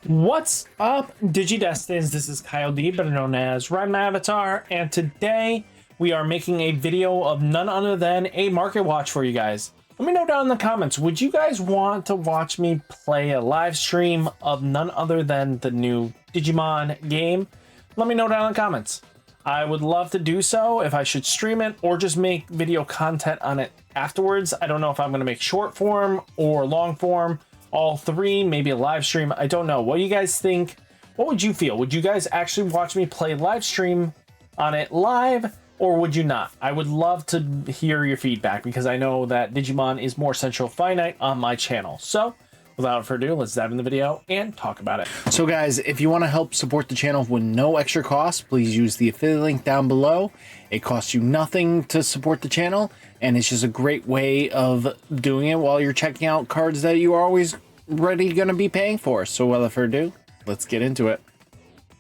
What's up, Digidestins? This is Kyle D, better known as RideMyAvatar, and today we are making a video of none other than a market watch for you guys. Let me know down in the comments, would you guys want to watch me play a live stream of none other than the new Digimon game? Let me know down in the comments. I would love to do so if I should stream it or just make video content on it afterwards. I don't know if I'm going to make short form or long form, all three, maybe a live stream. I don't know. What do you guys think? What would you feel? Would you guys actually watch me play live stream on it live, or would you not? I would love to hear your feedback because I know that Digimon is more Central Finite on my channel. So without further ado, let's dive in the video and talk about it. So guys, if you want to help support the channel with no extra cost, please use the affiliate link down below. It costs you nothing to support the channel, and it's just a great way of doing it while you're checking out cards that you are always ready going to be paying for. So without further ado, let's get into it.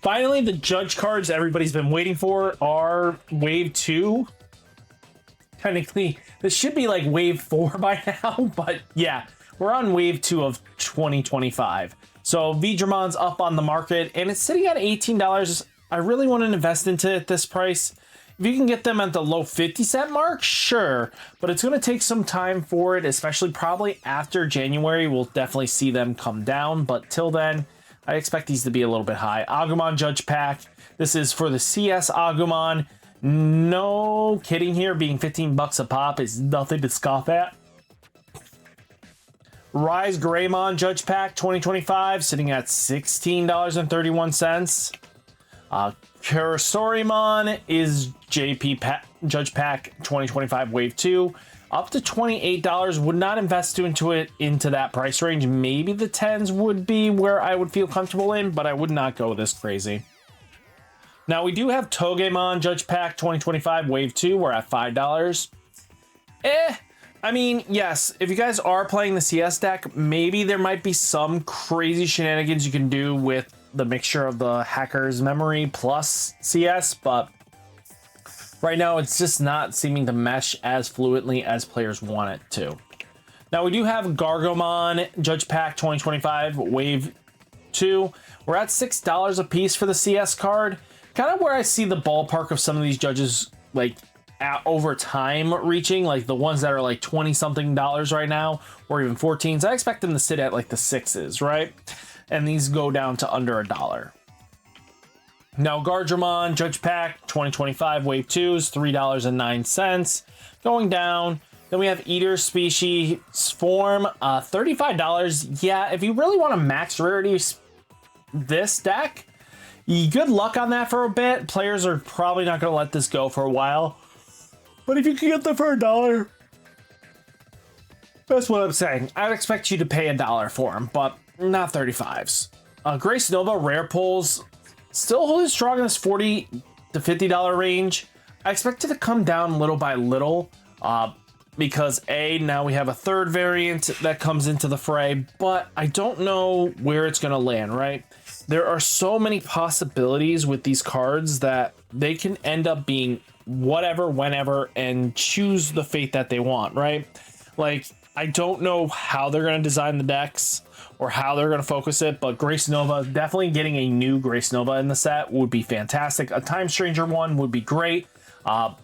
Finally, the judge cards everybody's been waiting for are Wave 2. Technically, this should be like Wave 4 by now, but yeah, we're on Wave 2 of 2025. So Vidramon's up on the market, and it's sitting at $18. I really want to invest into it at this price. If you can get them at the low 50-cent mark, sure, but it's going to take some time for it, especially probably after January. We'll definitely see them come down, but till then, I expect these to be a little bit high. Agumon Judge Pack. This is for the CS Agumon. No kidding here, being 15 bucks a pop is nothing to scoff at. Rise Greymon Judge Pack 2025, sitting at $16.31. Kurosorimon is Judge Pack 2025 Wave 2, up to $28. Would not invest into that price range. Maybe the 10s would be where I would feel comfortable in, but I would not go this crazy. Now we do have Togemon Judge Pack 2025 Wave 2. We're at $5. I mean, yes, if you guys are playing the CS deck, maybe there might be some crazy shenanigans you can do with the mixture of the Hacker's Memory plus CS, but right now it's just not seeming to mesh as fluently as players want it to. Now we do have Gargomon Judge Pack 2025 Wave 2. We're at $6 a piece for the CS card. Kind of where I see the ballpark of some of these judges like over time reaching, like the ones that are like 20 something dollars right now, or even 14s. I expect them to sit at like the 6s, right? And these go down to under $1. Now Gardramon Judge Pack 2025 Wave 2 is $3.09, going down. Then we have Eater Species Form, $35. Yeah, if you really want to max rarity this deck, good luck on that for a bit. Players are probably not going to let this go for a while. But if you can get them for $1, that's what I'm saying. I'd expect you to pay $1 for them, but not 35s. Grace Nova Rare Pulls still holding strong in this $40 to $50 range. I expect it to come down little by little because now we have a third variant that comes into the fray, but I don't know where it's going to land, right? There are so many possibilities with these cards that they can end up being whatever, whenever, and choose the fate that they want, right? Like, I don't know how they're going to design the decks or how they're going to focus it, but Grace Nova, definitely getting a new Grace Nova in the set would be fantastic. A Time Stranger one would be great. I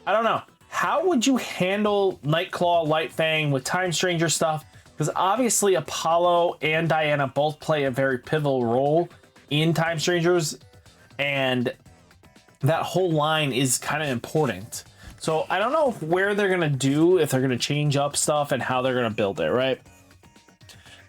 don't know. How would you handle Nightclaw, Light Fang with Time Stranger stuff? Because obviously Apollo and Diana both play a very pivotal role in Time Strangers, and that whole line is kind of important. So I don't know where they're going to do, if they're going to change up stuff and how they're going to build it, right?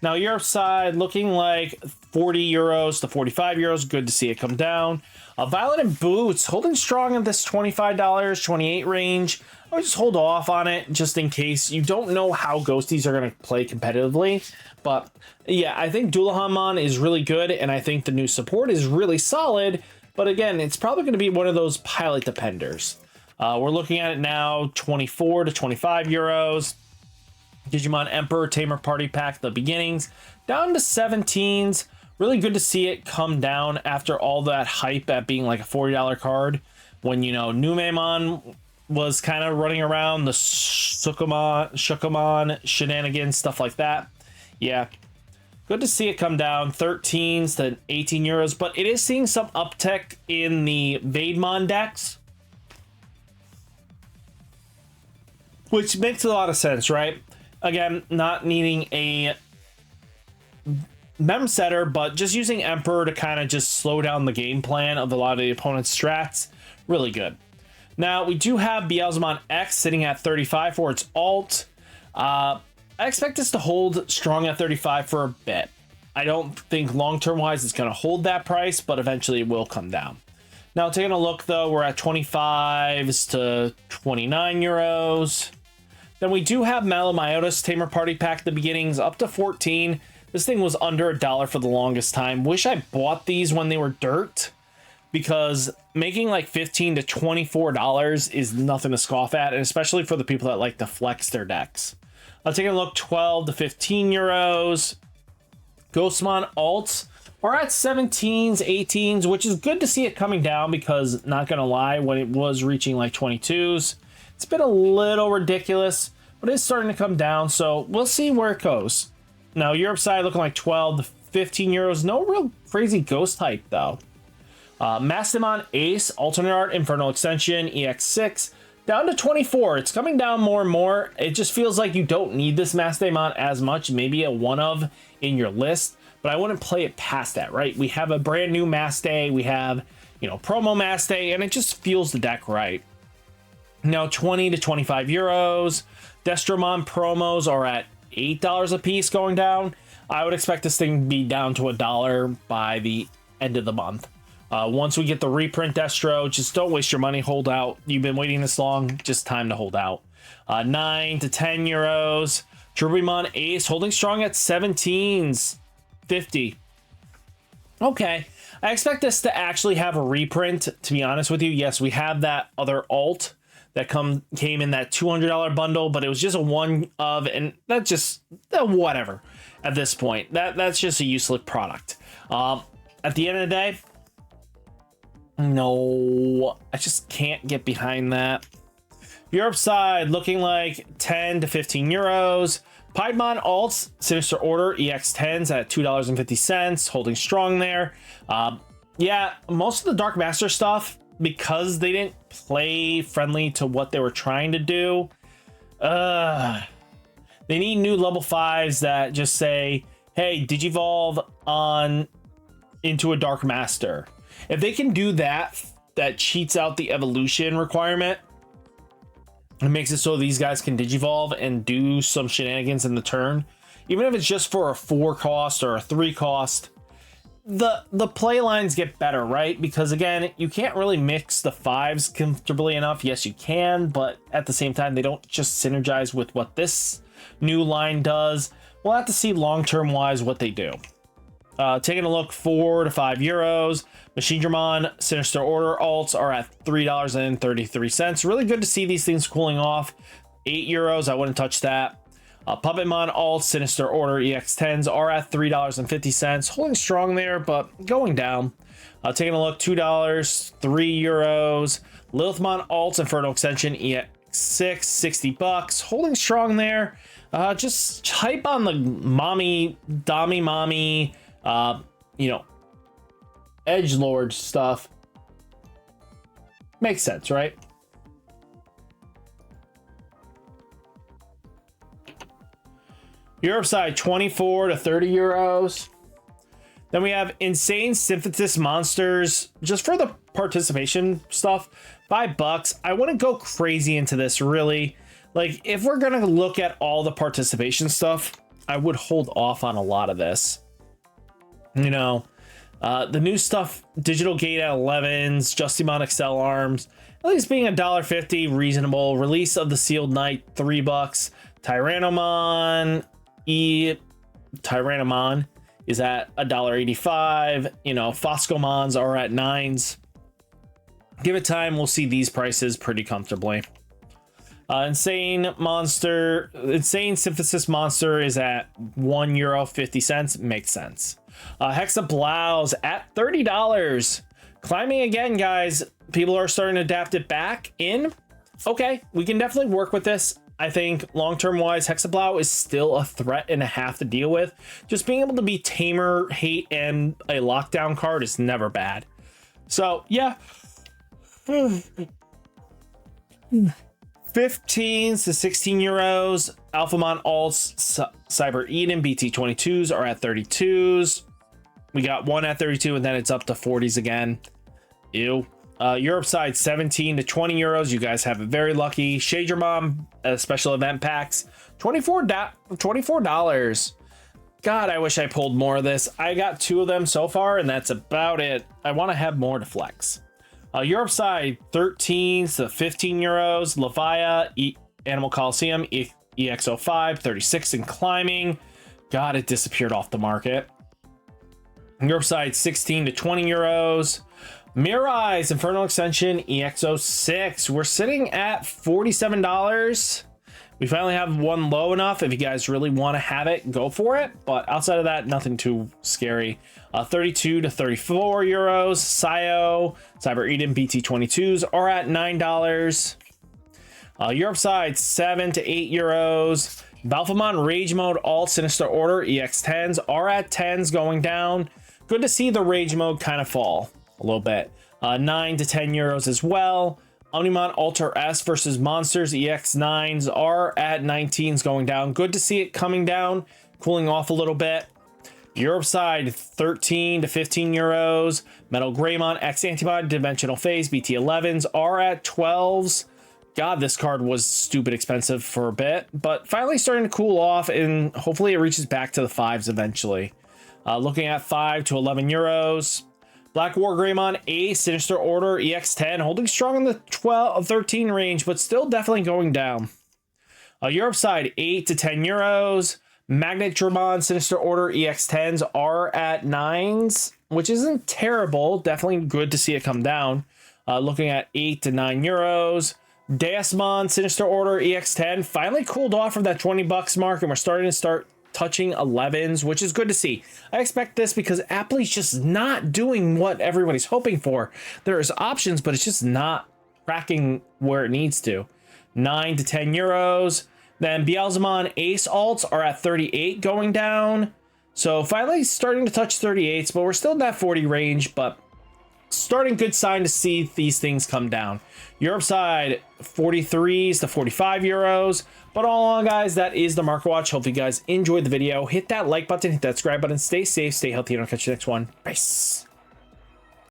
Now Europe side looking like 40 euros to 45 euros. Good to see it come down. Violet and Boots holding strong in this $25, 28 range. I would just hold off on it just in case. You don't know how Ghosties are going to play competitively. But yeah, I think Dullahanmon is really good, and I think the new support is really solid. But again, it's probably going to be one of those pilot dependers. We're looking at it now, 24 to 25 euros. Digimon Emperor Tamer Party Pack, the beginnings, down to 17s. Really good to see it come down after all that hype at being like a $40 card. When, you know, Numemon was kind of running around, the Shukamon shenanigans, stuff like that. Yeah. Good to see it come down 13s to 18 euros, but it is seeing some uptick in the Digimon decks, which makes a lot of sense, right? Again, not needing a mem setter, but just using Emperor to kind of just slow down the game plan of a lot of the opponent's strats. Really good. Now, we do have Beelzemon X sitting at 35 for its alt. I expect this to hold strong at 35 for a bit. I don't think long-term wise it's going to hold that price, but eventually it will come down. Now, taking a look, though, we're at 25s to 29 euros. Then we do have RideMyAvatar Tamer Party Pack at the beginnings, up to 14. This thing was under $1 for the longest time. Wish I bought these when they were dirt, because making like $15 to $24 is nothing to scoff at, and especially for the people that like to flex their decks. I'll take a look, 12 to 15 euros. Ghostmon alts are at 17s, 18s, which is good to see it coming down, because not gonna lie, when it was reaching like 22s, it's been a little ridiculous, but it's starting to come down, so we'll see where it goes. Now, Europe side looking like 12 to 15 euros. No real crazy ghost hype, though. Mastodon Ace, Alternate Art, Infernal Extension, EX6, down to 24. It's coming down more and more. It just feels like you don't need this Mastodon as much. Maybe a one of in your list, but I wouldn't play it past that, right? We have a brand new Mastay. We have, promo Mastay, and it just feels the deck right. Now, 20 to 25 euros. Destromon promos are at $8 a piece going down. I would expect this thing to be down to $1 by the end of the month. Once we get the reprint Destro, just don't waste your money, hold out. You've been waiting this long, just time to hold out. 9 to 10 euros. Digimon Ace holding strong at 17s, 50. Okay, I expect this to actually have a reprint, to be honest with you. Yes, we have that other alt that came in that $200 bundle, but it was just a one of, and that's just whatever at this point. That's just a useless product. At the end of the day, no, I just can't get behind that. Europe side looking like 10 to 15 euros. Piedmon alts, Sinister Order EX10s at $2.50, holding strong there. Yeah, most of the Dark Master stuff, because they didn't play friendly to what they were trying to do, they need new level 5s that just say, hey, Digivolve on into a Dark Master. If they can do that, that cheats out the evolution requirement. It makes it so these guys can Digivolve and do some shenanigans in the turn. Even if it's just for a 4 cost or a 3 cost, the play lines get better, right? Because again, you can't really mix the 5s comfortably enough. Yes, you can, but at the same time, they don't just synergize with what this new line does. We'll have to see long-term wise what they do. Taking a look, 4 to 5 euros. Machine Dramon Sinister Order alts are at $3.33. Really good to see these things cooling off. 8 euros, I wouldn't touch that. Puppetmon alts Sinister Order EX10s are at $3.50. Holding strong there, but going down. Taking a look, $2, 3 euros. Lilithmon alts Infernal Extension EX6, $60. Holding strong there. Just hype on the mommy, Dami mommy, edgelord stuff. Makes sense, right? Europe side 24 to 30 euros. Then we have Insane Synthesis Monsters, just for the participation stuff, $5. I wouldn't go crazy into this, really. Like, if we're gonna look at all the participation stuff, I would hold off on a lot of this. The new stuff, Digital Gate at 11s, Justimon Excel Arms, at least being $1.50, reasonable. Release of the Sealed Knight, $3. Tyrannomon is at $1.85. Foscomons are at 9s. Give it time, we'll see these prices pretty comfortably. Insane Synthesis Monster is at €1.50. Makes sense. Hexablouse at $30. Climbing again, guys. People are starting to adapt it back in. Okay, we can definitely work with this. I think long-term wise, Hexablow is still a threat and a half to deal with. Just being able to be Tamer, Hate, and a lockdown card is never bad. So, yeah. 15s to 16 euros. Alphamon Alts, Cyber Eden, BT22s are at 32s. We got one at 32, and then it's up to 40s again. Ew. Europe side, 17 to 20 euros. You guys have it very lucky. Shade Your Mom special event packs, $24. God, I wish I pulled more of this. I got 2 of them so far, and that's about it. I want to have more to flex. Europe side, 13 to 15 euros. Levia, Animal Coliseum, EX05, 36 and climbing. God, it disappeared off the market. Europe side, 16 to 20 euros. Mirror Eyes, Infernal Extension, EX06. We're sitting at $47. We finally have one low enough. If you guys really want to have it, go for it. But outside of that, nothing too scary. 32 to 34 euros. Sio, Cyber Eden, BT22s are at $9. Europe side, 7 to 8 euros. Balphamon Rage Mode, all Sinister Order, EX10s are at 10s going down. Good to see the Rage Mode kind of fall a little bit. 9 to 10 euros as well. Omnimon Alter S versus Monsters EX9s are at 19s going down. Good to see it coming down, cooling off a little bit. Europe side, 13 to 15 euros. Metal Greymon X Antibody Dimensional Phase BT11s are at 12s. God, this card was stupid expensive for a bit, but finally starting to cool off, and hopefully it reaches back to the 5s eventually. Looking at 5 to 11 euros. Black War Greymon A Sinister Order EX10 holding strong in the 13 range, but still definitely going down. Europe side, 8 to 10 euros. Magnet Dramon Sinister Order EX10s are at 9s, which isn't terrible. Definitely good to see it come down. Looking at 8 to 9 euros. Deasmon Sinister Order EX10 finally cooled off from that $20 mark, and we're starting to touching 11s, which is good to see. I expect this because Appley's just not doing what everybody's hoping for. There's options, but it's just not cracking where it needs to. 9 to 10 euros. Then Beelzemon Ace Alts are at 38 going down. So finally starting to touch 38s, but we're still in that 40 range, but starting good sign to see these things come down. Europe side, 43s to 45 euros. But all in all, guys, that is the Market Watch. Hope you guys enjoyed the video. Hit that like button, hit that subscribe button. Stay safe, stay healthy, and I'll catch you next one. Peace.